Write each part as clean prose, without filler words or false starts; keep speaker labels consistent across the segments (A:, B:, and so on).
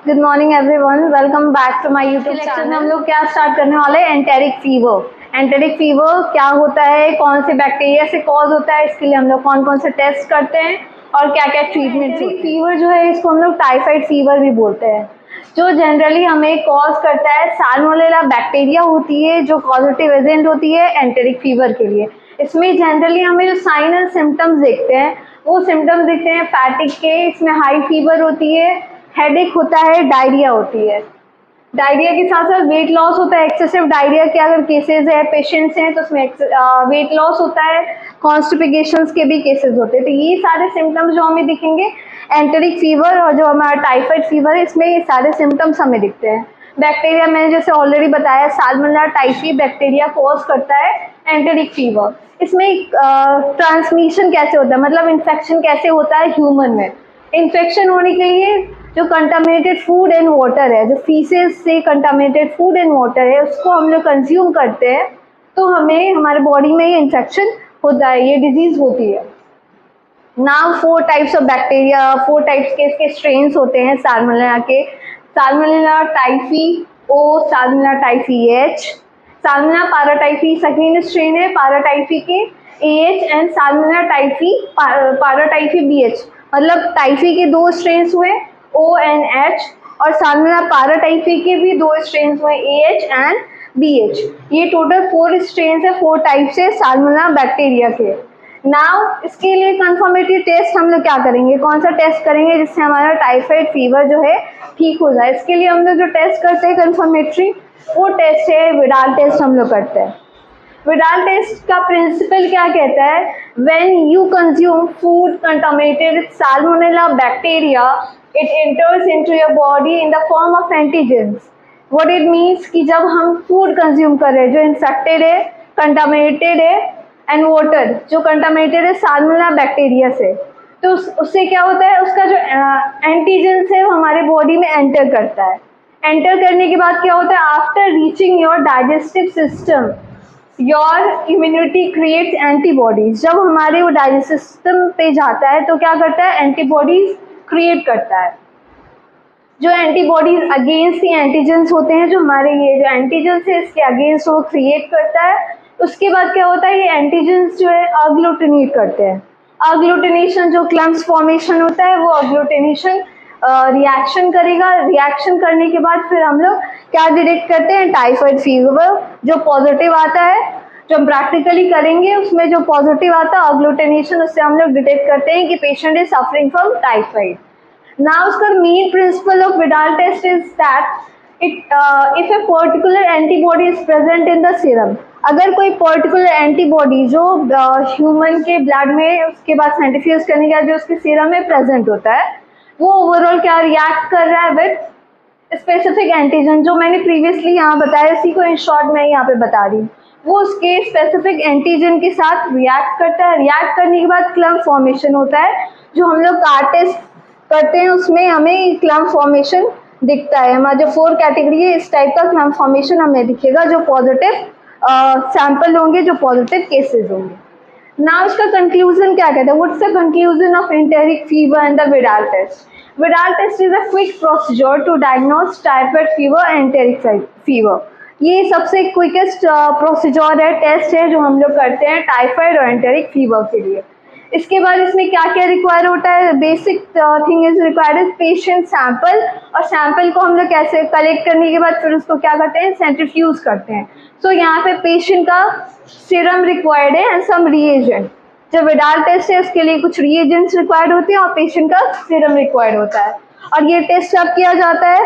A: Good morning everyone, welcome back to my YouTube channel में हम लोग क्या स्टार्ट करने वाले हैं, एंटेरिक फीवर। एंटेरिक फीवर क्या होता है, कौन से बैक्टीरिया से कॉज होता है, इसके लिए हम लोग कौन कौन से टेस्ट करते हैं और क्या क्या ट्रीटमेंट। फीवर जो है इसको हम लोग टाइफाइड फीवर भी बोलते हैं। जो जनरली हमें कॉज करता है साल्मोनेला बैक्टीरिया होती है, जो पॉजिटिव एजेंट होती है एंटेरिक फीवर के लिए। इसमें जनरली हमें जो साइन एंड सिम्टम्स देखते हैं वो सिम्टम्स दिखते हैं फैटिक के, इसमें हाई फीवर होती है, हेडेक होता है, डायरिया होती है। डायरिया के साथ साथ वेट लॉस होता है। एक्सेसिव डायरिया के अगर केसेस है, पेशेंट्स हैं, तो उसमें वेट लॉस होता है। कॉन्स्टिपेशंस के भी केसेस होते हैं। तो ये सारे सिम्टम्स जो हमें दिखेंगे एंटेरिक फीवर और जो हमारा टाइफाइड फीवर है, इसमें ये सारे सिम्टम्स हमें दिखते हैं। बैक्टीरिया मैंने जैसे ऑलरेडी बताया, साल्मोनेला टाइफी बैक्टीरिया कॉज करता है एंटेरिक फीवर। इसमें ट्रांसमिशन कैसे होता है, मतलब इन्फेक्शन कैसे होता है ह्यूमन में। इन्फेक्शन होने के लिए जो कंटामिनेटेड फूड एंड वाटर है, जो फीसेस से कंटामिनेटेड फूड एंड वाटर है, उसको हम लोग कंज्यूम करते हैं तो हमें हमारे बॉडी में ये इन्फेक्शन होता है, ये डिजीज होती है। Now 4 types of bacteria, 4 types के इसके स्ट्रेन्स होते हैं साल्मोनेला के। Salmonella typhi O, salmonella typhi H, salmonella paratyphi second strain है पाराटाइफी के AH, and salmonella typhi paratyphi BH। मतलब टाइफी के 2 स्ट्रेन्स हुए O and H, और साल्मोनेला पाराटाइफी के भी 2 स्ट्रेन्स हुए AH एंड BH। ये टोटल 4 स्ट्रेन्स है, 4 टाइप्स है साल्मोनेला बैक्टीरिया के। नाउ इसके लिए कंफर्मेटरी टेस्ट हम लोग क्या करेंगे, कौन सा टेस्ट करेंगे जिससे हमारा टाइफाइड फीवर जो है ठीक हो जाए। इसके लिए हम लोग जो टेस्ट करते हैं कंफर्मेटरी, वो टेस्ट है विडाल टेस्ट हम लोग करते हैं। विडाल टेस्ट का प्रिंसिपल क्या कहता है, when you consume food contaminated with salmonella bacteria it enters into your body in the form of antigens. What it means कि जब हम फूड कंज्यूम कर रहे हैं जो इन्फेक्टेड है, कंटामिनेटेड है, एंड वाटर जो कंटामिनेटेड है साल्मोनेला बैक्टीरिया से, तो उससे क्या होता है, उसका जो एंटीजेंस है वो हमारे बॉडी में एंटर करता है। एंटर करने के बाद क्या होता है, after reaching your digestive system your immunity creates antibodies. जब हमारे वो डाइजेस्टिव सिस्टम पे जाता है तो क्या करता है, एंटीबॉडीज क्रिएट करता है। जो एंटीबॉडीज अगेंस्ट दी एंटीजेंस होते हैं, जो हमारे ये जो एंटीजेंस है इसके अगेंस्ट वो क्रिएट करता है। उसके बाद क्या होता है, ये एंटीजेंस जो है अग्लूटिनेट करते हैं। अग्लूटिनेशन जो क्लम्स फॉर्मेशन होता है, वो अग्लूटिनेशन रिएक्शन करेगा। रिएक्शन करने के बाद फिर हम लोग क्या डिटेक्ट करते हैं, टाइफाइड फीवर जो पॉजिटिव आता है, जो हम प्रैक्टिकली करेंगे उसमें जो पॉजिटिव आता है अग्लूटिनेशन, उससे हम लोग डिटेक्ट करते हैं कि patient is suffering from typhoid. Now उसका main principle of Widal test is that if a particular antibody is present in the serum, अगर कोई पर्टिकुलर एंटीबॉडी जो ह्यूमन के ब्लड में उसके बाद सेंट्रीफ्यूज करने के बाद जो उसके सीरम में प्रेजेंट होता है, वो ओवरऑल क्या रिएक्ट कर रहा है विद स्पेसिफिक एंटीजन, जो मैंने प्रीवियसली यहाँ बताया, इसी को इन शॉर्ट मैं यहाँ पे बता रही हूँ। वो उसके स्पेसिफिक एंटीजन के साथ रिएक्ट करता है। रिएक्ट करने के बाद क्लम्प फॉर्मेशन होता है, जो हम लोग कार टेस्ट करते हैं उसमें हमें क्लम्प फॉर्मेशन दिखता है। हमारा जो 4 कैटेगरी है, इस टाइप का क्लम्प फॉर्मेशन हमें दिखेगा, जो पॉजिटिव सैंपल होंगे, जो पॉजिटिव केसेस होंगे। नाउ इसका कंक्लूजन क्या कहता है, what's the conclusion of enteric fever and the Widal test. Widal test is a quick procedure to diagnose typhoid fever and enteric fever. ये सबसे क्विकेस्ट प्रोसीजर है, टेस्ट है जो हम लोग करते हैं टाइफाइड और एंटेरिक फीवर के लिए। इसके बाद इसमें क्या क्या रिक्वायर होता है, basic thing is required is patient sample, और सैंपल को हम लोग कैसे कलेक्ट करने के बाद फिर उसको क्या करते हैं, सेंट्रीफ्यूज करते हैं। सो यहाँ पे पेशेंट का सीरम रिक्वायर्ड है एंड सम रिएजेंट। जो विडाल टेस्ट है उसके लिए कुछ रिएजेंट्स रिक्वायर्ड होते हैं और पेशेंट का सीरम रिक्वायर्ड होता है। और ये टेस्ट कब किया जाता है,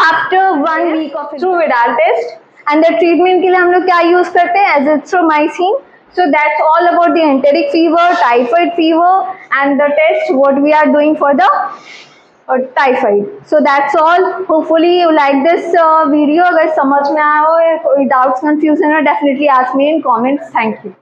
A: after 1 week of through Widal test. And the treatment के लिए हम लोग क्या यूज करते हैं, azithromycin. So that's all about the enteric fever, typhoid fever, and the test what we are doing for the typhoid. So that's all. Hopefully you like this video. अगर समझ में आया हो या कोई doubts confusion हो, definitely ask me in comments. Thank you.